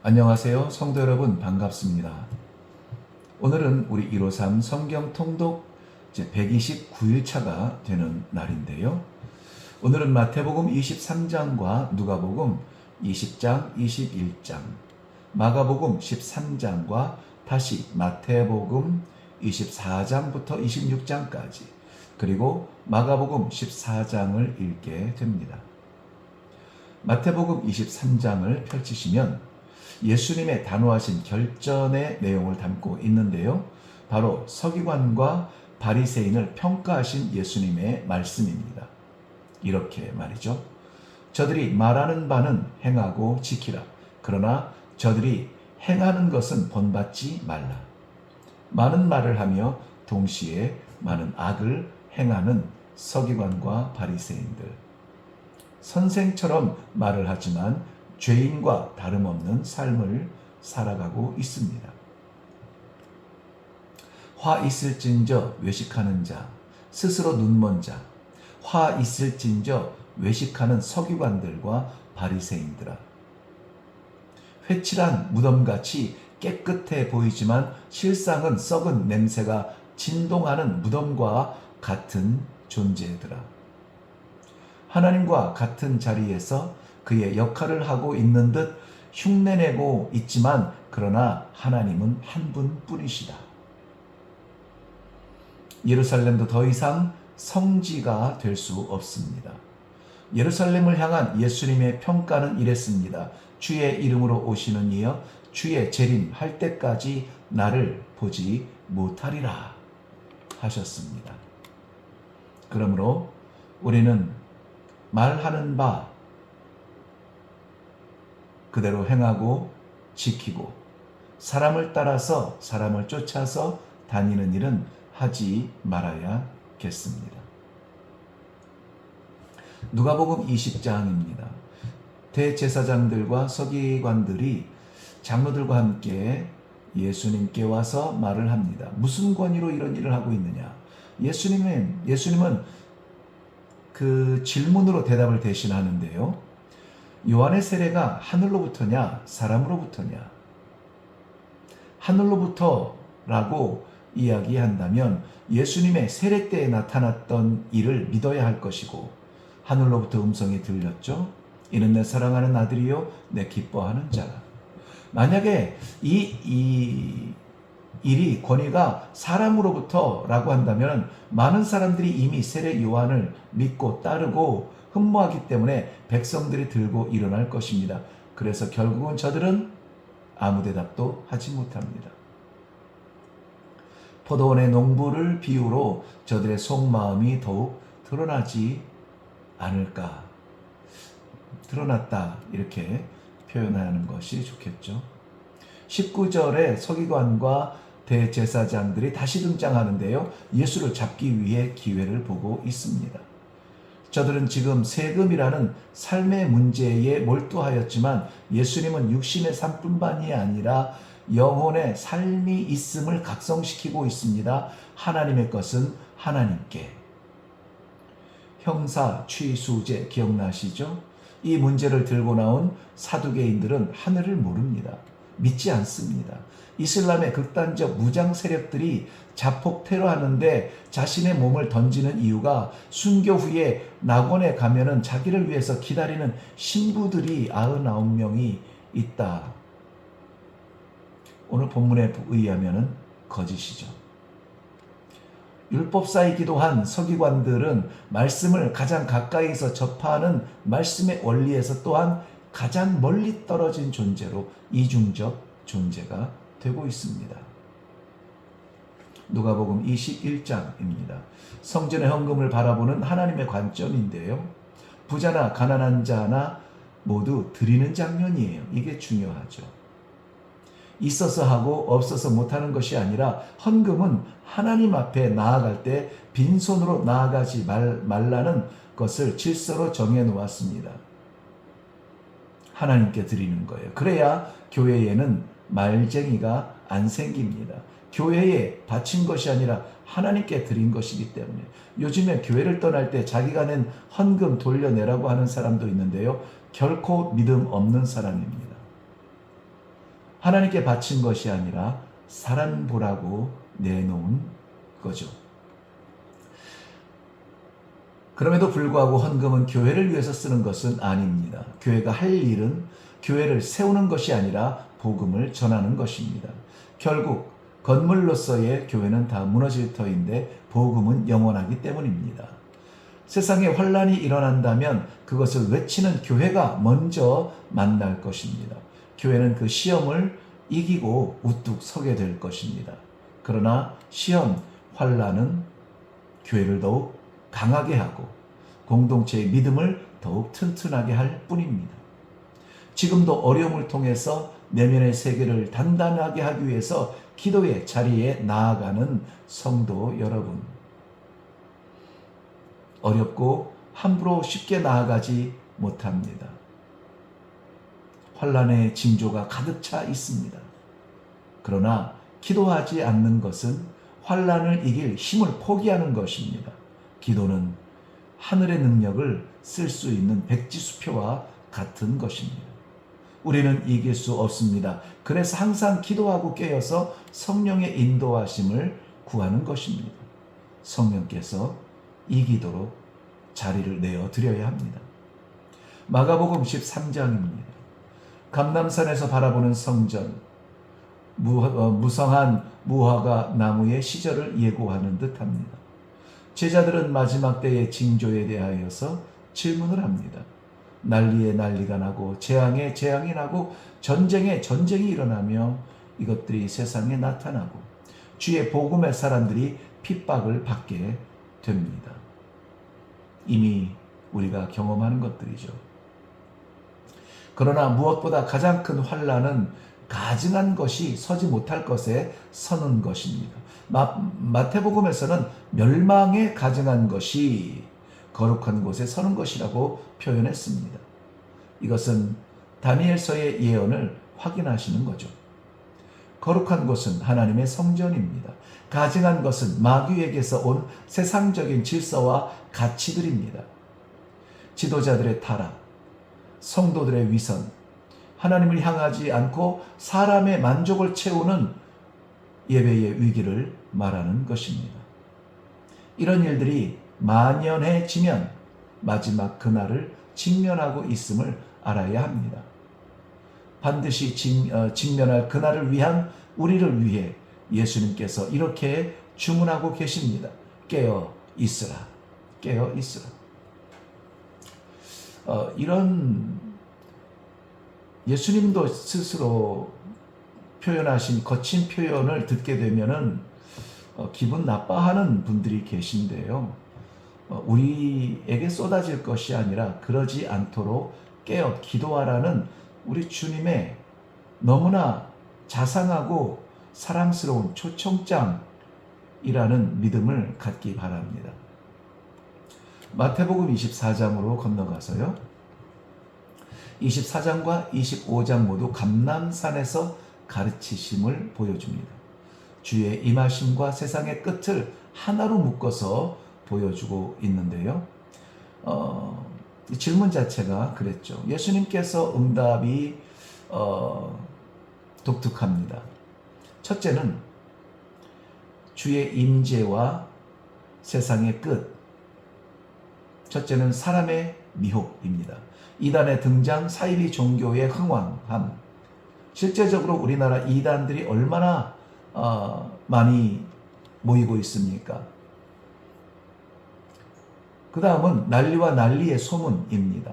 안녕하세요. 성도 여러분 반갑습니다. 오늘은 우리 153 성경 통독 이제 129일차가 되는 날인데요. 오늘은 마태복음 23장과 누가복음 20장, 21장, 마가복음 13장과 다시 마태복음 24장부터 26장까지 그리고 마가복음 14장을 읽게 됩니다. 마태복음 23장을 펼치시면 예수님의 단호하신 결전의 내용을 담고 있는데요. 바로 서기관과 바리새인을 평가하신 예수님의 말씀입니다. 이렇게 말이죠. 저들이 말하는 바는 행하고 지키라. 그러나 저들이 행하는 것은 본받지 말라. 많은 말을 하며 동시에 많은 악을 행하는 서기관과 바리새인들. 선생처럼 말을 하지만 죄인과 다름없는 삶을 살아가고 있습니다. 화 있을진저 외식하는 자, 스스로 눈먼 자, 화 있을진저 외식하는 서기관들과 바리새인들아. 회칠한 무덤같이 깨끗해 보이지만 실상은 썩은 냄새가 진동하는 무덤과 같은 존재들아. 하나님과 같은 자리에서 그의 역할을 하고 있는 듯 흉내내고 있지만 그러나 하나님은 한 분뿐이시다. 예루살렘도 더 이상 성지가 될 수 없습니다. 예루살렘을 향한 예수님의 평가는 이랬습니다. 주의 이름으로 오시는 이여 주의 재림할 때까지 나를 보지 못하리라 하셨습니다. 그러므로 우리는 말하는 바 그대로 행하고 지키고 사람을 따라서 사람을 쫓아서 다니는 일은 하지 말아야겠습니다. 누가복음 20장입니다. 대제사장들과 서기관들이 장로들과 함께 예수님께 와서 말을 합니다. 무슨 권위로 이런 일을 하고 있느냐? 예수님은 그 질문으로 대답을 대신하는데요. 요한의 세례가 하늘로부터냐 사람으로부터냐? 하늘로부터라고 이야기한다면 예수님의 세례 때에 나타났던 일을 믿어야 할 것이고 하늘로부터 음성이 들렸죠. 이는 내 사랑하는 아들이요 내 기뻐하는 자라. 만약에 이 일이 권위가 사람으로부터라고 한다면 많은 사람들이 이미 세례 요한을 믿고 따르고 흠모하기 때문에 백성들이 들고 일어날 것입니다. 그래서 결국은 저들은 아무 대답도 하지 못합니다. 포도원의 농부를 비유로 저들의 속마음이 더욱 드러나지 않을까. 드러났다 이렇게 표현하는 것이 좋겠죠. 19절에 서기관과 대제사장들이 다시 등장하는데요. 예수를 잡기 위해 기회를 보고 있습니다. 저들은 지금 세금이라는 삶의 문제에 몰두하였지만 예수님은 육신의 삶뿐만이 아니라 영혼의 삶이 있음을 각성시키고 있습니다. 하나님의 것은 하나님께. 형사 취수제 기억나시죠? 이 문제를 들고 나온 사두개인들은 하늘을 모릅니다. 믿지 않습니다. 이슬람의 극단적 무장 세력들이 자폭 테러하는데 자신의 몸을 던지는 이유가 순교 후에 낙원에 가면은 자기를 위해서 기다리는 신부들이 99명이 있다. 오늘 본문에 의하면은 거짓이죠. 율법사이기도 한 서기관들은 말씀을 가장 가까이서 접하는 말씀의 원리에서 또한 가장 멀리 떨어진 존재로 이중적 존재가 되고 있습니다. 누가복음 21장입니다. 성전의 헌금을 바라보는 하나님의 관점인데요. 부자나 가난한 자나 모두 드리는 장면이에요. 이게 중요하죠. 있어서 하고 없어서 못하는 것이 아니라 헌금은 하나님 앞에 나아갈 때 빈손으로 나아가지 말라는 것을 질서로 정해 놓았습니다. 하나님께 드리는 거예요. 그래야 교회에는 말쟁이가 안 생깁니다. 교회에 바친 것이 아니라 하나님께 드린 것이기 때문에. 요즘에 교회를 떠날 때 자기가 낸 헌금 돌려내라고 하는 사람도 있는데요. 결코 믿음 없는 사람입니다. 하나님께 바친 것이 아니라 사람 보라고 내놓은 거죠. 그럼에도 불구하고 헌금은 교회를 위해서 쓰는 것은 아닙니다. 교회가 할 일은 교회를 세우는 것이 아니라 복음을 전하는 것입니다. 결국 건물로서의 교회는 다 무너질 터인데 복음은 영원하기 때문입니다. 세상에 환란이 일어난다면 그것을 외치는 교회가 먼저 만날 것입니다. 교회는 그 시험을 이기고 우뚝 서게 될 것입니다. 그러나 시험, 환란은 교회를 더욱 강하게 하고 공동체의 믿음을 더욱 튼튼하게 할 뿐입니다. 지금도 어려움을 통해서 내면의 세계를 단단하게 하기 위해서 기도의 자리에 나아가는 성도 여러분, 어렵고 함부로 쉽게 나아가지 못합니다. 환란의 징조가 가득 차 있습니다. 그러나 기도하지 않는 것은 환란을 이길 힘을 포기하는 것입니다. 기도는 하늘의 능력을 쓸 수 있는 백지수표와 같은 것입니다. 우리는 이길 수 없습니다. 그래서 항상 기도하고 깨어서 성령의 인도하심을 구하는 것입니다. 성령께서 이기도록 자리를 내어 드려야 합니다. 마가복음 13장입니다. 감람산에서 바라보는 성전, 무성한 무화과 나무의 시절을 예고하는 듯합니다. 제자들은 마지막 때의 징조에 대하여서 질문을 합니다. 난리에 난리가 나고 재앙에 재앙이 나고 전쟁에 전쟁이 일어나며 이것들이 세상에 나타나고 주의 복음의 사람들이 핍박을 받게 됩니다. 이미 우리가 경험하는 것들이죠. 그러나 무엇보다 가장 큰 환란은 가증한 것이 서지 못할 것에 서는 것입니다. 마태복음에서는 멸망에 가증한 것이 거룩한 곳에 서는 것이라고 표현했습니다. 이것은 다니엘서의 예언을 확인하시는 거죠. 거룩한 곳은 하나님의 성전입니다. 가증한 것은 마귀에게서 온 세상적인 질서와 가치들입니다. 지도자들의 타락, 성도들의 위선, 하나님을 향하지 않고 사람의 만족을 채우는 예배의 위기를 말하는 것입니다. 이런 일들이 만연해지면 마지막 그날을 직면하고 있음을 알아야 합니다. 반드시 직면할 그날을 위한 우리를 위해 예수님께서 이렇게 주문하고 계십니다. 깨어 있으라. 깨어 있으라. 이런 예수님도 스스로 표현하신 거친 표현을 듣게 되면은 기분 나빠하는 분들이 계신데요. 우리에게 쏟아질 것이 아니라 그러지 않도록 깨어 기도하라는 우리 주님의 너무나 자상하고 사랑스러운 초청장이라는 믿음을 갖기 바랍니다. 마태복음 24장으로 건너가서요. 24장과 25장 모두 감람산에서 가르치심을 보여줍니다. 주의 임하심과 세상의 끝을 하나로 묶어서 보여주고 있는데요. 이 질문 자체가 그랬죠. 예수님께서 응답이 독특합니다. 첫째는 주의 임재와 세상의 끝. 첫째는 사람의 미혹입니다. 이단의 등장, 사이비 종교의 흥왕함. 실제적으로 우리나라 이단들이 얼마나 많이 모이고 있습니까? 그 다음은 난리와 난리의 소문입니다.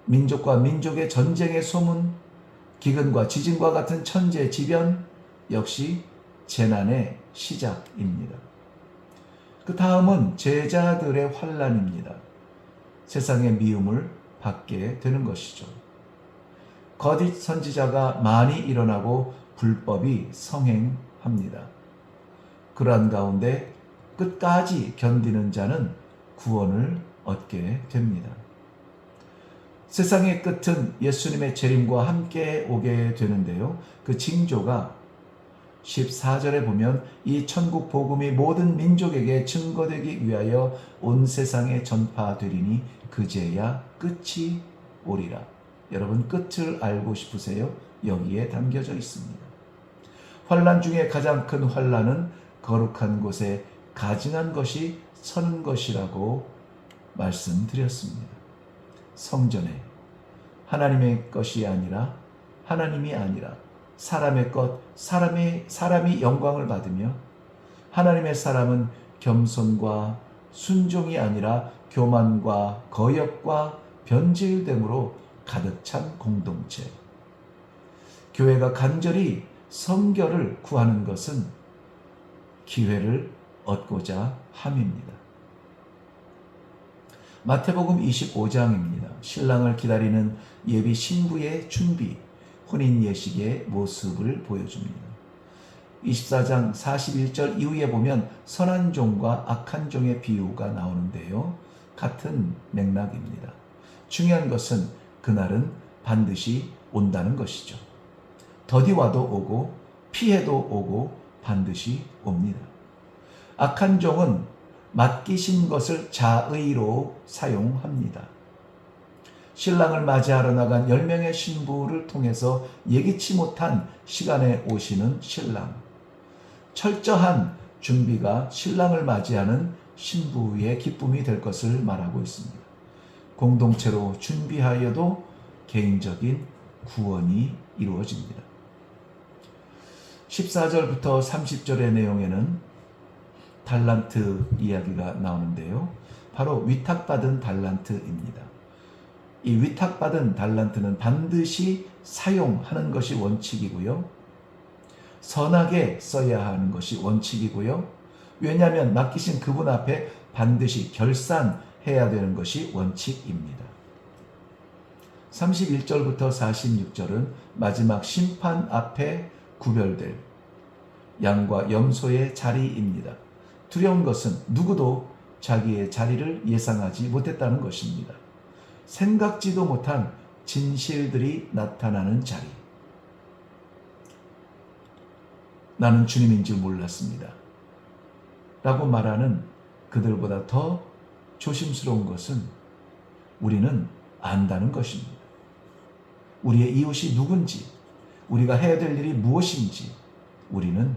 민족과 민족의 전쟁의 소문, 기근과 지진과 같은 천재지변 역시 재난의 시작입니다. 그 다음은 제자들의 환난입니다. 세상의 미움을 받게 되는 것이죠. 거짓 선지자가 많이 일어나고 불법이 성행합니다. 그러한 가운데 끝까지 견디는 자는 구원을 얻게 됩니다. 세상의 끝은 예수님의 재림과 함께 오게 되는데요. 그 징조가 14절에 보면 이 천국 복음이 모든 민족에게 증거되기 위하여 온 세상에 전파되리니 그제야 끝이 오리라. 여러분 끝을 알고 싶으세요? 여기에 담겨져 있습니다. 환난 중에 가장 큰 환난은 거룩한 곳에 가증한 것이 서는 것이라고 말씀드렸습니다. 성전에 하나님의 것이 아니라 하나님이 아니라 사람의 것, 사람이 영광을 받으며 하나님의 사람은 겸손과 순종이 아니라 교만과 거역과 변질됨으로 가득 찬 공동체. 교회가 간절히 성결을 구하는 것은 기회를 얻고자 함입니다. 마태복음 25장입니다. 신랑을 기다리는 예비 신부의 준비, 혼인 예식의 모습을 보여줍니다. 24장 41절 이후에 보면 선한 종과 악한 종의 비유가 나오는데요. 같은 맥락입니다. 중요한 것은 그날은 반드시 온다는 것이죠. 더디 와도 오고 피해도 오고 반드시 옵니다. 악한 종은 맡기신 것을 자의로 사용합니다. 신랑을 맞이하러 나간 10명의 신부를 통해서 예기치 못한 시간에 오시는 신랑. 철저한 준비가 신랑을 맞이하는 신부의 기쁨이 될 것을 말하고 있습니다. 공동체로 준비하여도 개인적인 구원이 이루어집니다. 14절부터 30절의 내용에는 달란트 이야기가 나오는데요. 바로 위탁받은 달란트입니다. 이 위탁받은 달란트는 반드시 사용하는 것이 원칙이고요. 선하게 써야 하는 것이 원칙이고요. 왜냐하면 맡기신 그분 앞에 반드시 결산해야 되는 것이 원칙입니다. 31절부터 46절은 마지막 심판 앞에 구별될 양과 염소의 자리입니다. 두려운 것은 누구도 자기의 자리를 예상하지 못했다는 것입니다. 생각지도 못한 진실들이 나타나는 자리. 나는 주님인 줄 몰랐습니다. 라고 말하는 그들보다 더 조심스러운 것은 우리는 안다는 것입니다. 우리의 이웃이 누군지, 우리가 해야 될 일이 무엇인지 우리는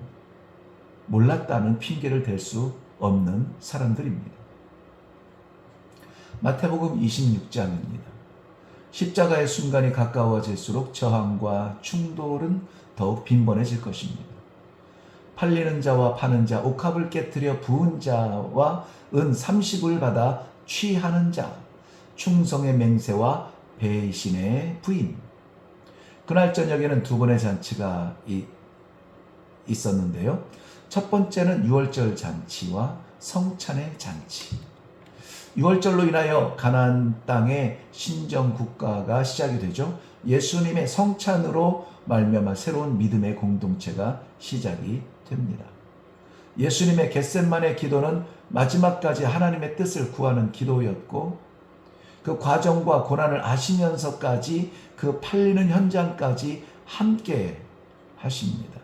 몰랐다는 핑계를 댈 수 없는 사람들입니다. 마태복음 26장입니다. 십자가의 순간이 가까워질수록 저항과 충돌은 더욱 빈번해질 것입니다. 팔리는 자와 파는 자, 옥합을 깨뜨려 부은 자와 은 30을 받아 취하는 자, 충성의 맹세와 배신의 부인. 그날 저녁에는 두 번의 잔치가 있었는데요. 첫 번째는 유월절 잔치와 성찬의 잔치. 유월절로 인하여 가나안 땅의 신정 국가가 시작이 되죠. 예수님의 성찬으로 말미암아 새로운 믿음의 공동체가 시작이 됩니다. 예수님의 겟셋만의 기도는 마지막까지 하나님의 뜻을 구하는 기도였고 그 과정과 고난을 아시면서까지 그 팔리는 현장까지 함께 하십니다.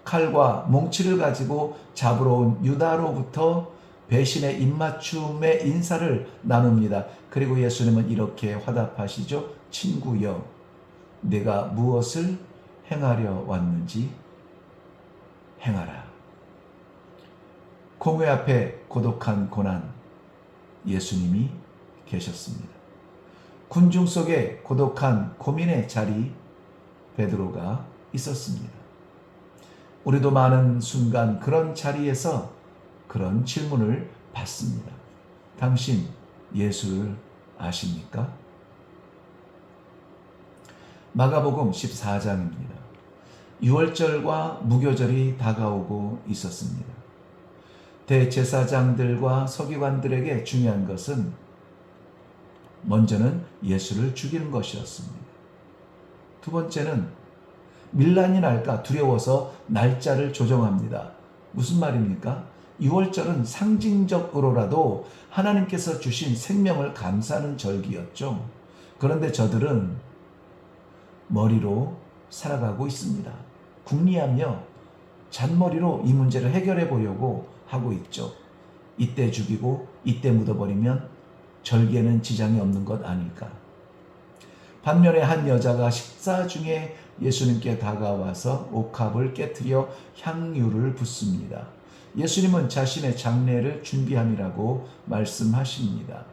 칼과 몽치를 가지고 잡으러 온 유다로부터 배신의 입맞춤의 인사를 나눕니다. 그리고 예수님은 이렇게 화답하시죠. 친구여, 내가 무엇을 행하려 왔는지 행하라. 공회 앞에 고독한 고난, 예수님이 계셨습니다. 군중 속에 고독한 고민의 자리, 베드로가 있었습니다. 우리도 많은 순간 그런 자리에서 그런 질문을 받습니다. 당신 예수를 아십니까? 마가복음 14장입니다. 유월절과 무교절이 다가오고 있었습니다. 대제사장들과 서기관들에게 중요한 것은 먼저는 예수를 죽이는 것이었습니다. 두 번째는 밀란이 날까 두려워서 날짜를 조정합니다. 무슨 말입니까? 유월절은 상징적으로라도 하나님께서 주신 생명을 감사하는 절기였죠. 그런데 저들은 머리로 살아가고 있습니다. 궁리하며 잔머리로 이 문제를 해결해 보려고 하고 있죠. 이때 죽이고 이때 묻어버리면 절기에는 지장이 없는 것 아닐까. 반면에 한 여자가 식사 중에 예수님께 다가와서 옥합을 깨뜨려 향유를 붓습니다. 예수님은 자신의 장례를 준비함이라고 말씀하십니다.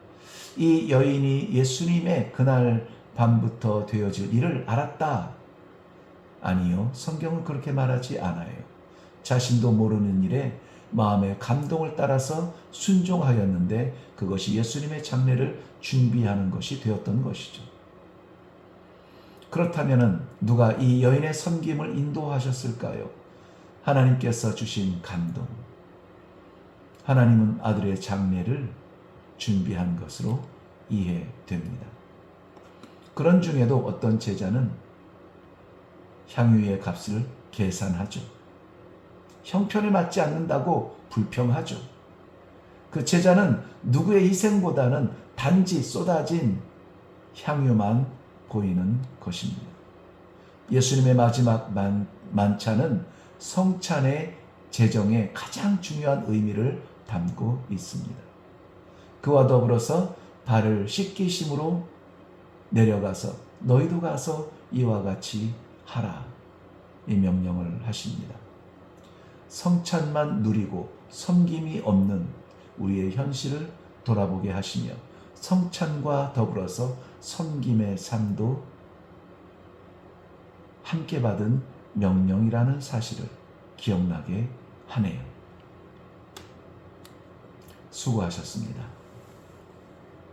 이 여인이 예수님의 그날 밤부터 되어질 일을 알았다. 아니요, 성경은 그렇게 말하지 않아요. 자신도 모르는 일에 마음의 감동을 따라서 순종하였는데 그것이 예수님의 장례를 준비하는 것이 되었던 것이죠. 그렇다면 누가 이 여인의 섬김을 인도하셨을까요? 하나님께서 주신 감동. 하나님은 아들의 장례를 준비한 것으로 이해됩니다. 그런 중에도 어떤 제자는 향유의 값을 계산하죠. 형편에 맞지 않는다고 불평하죠. 그 제자는 누구의 희생보다는 단지 쏟아진 향유만 보이는 것입니다. 예수님의 마지막 만찬은 성찬의 제정에 가장 중요한 의미를 담고 있습니다. 그와 더불어서 발을 씻기심으로 내려가서 너희도 가서 이와 같이 하라, 이 명령을 하십니다. 성찬만 누리고 섬김이 없는 우리의 현실을 돌아보게 하시며 성찬과 더불어서 섬김의 삶도 함께 받은 명령이라는 사실을 기억나게 하네요. 수고하셨습니다.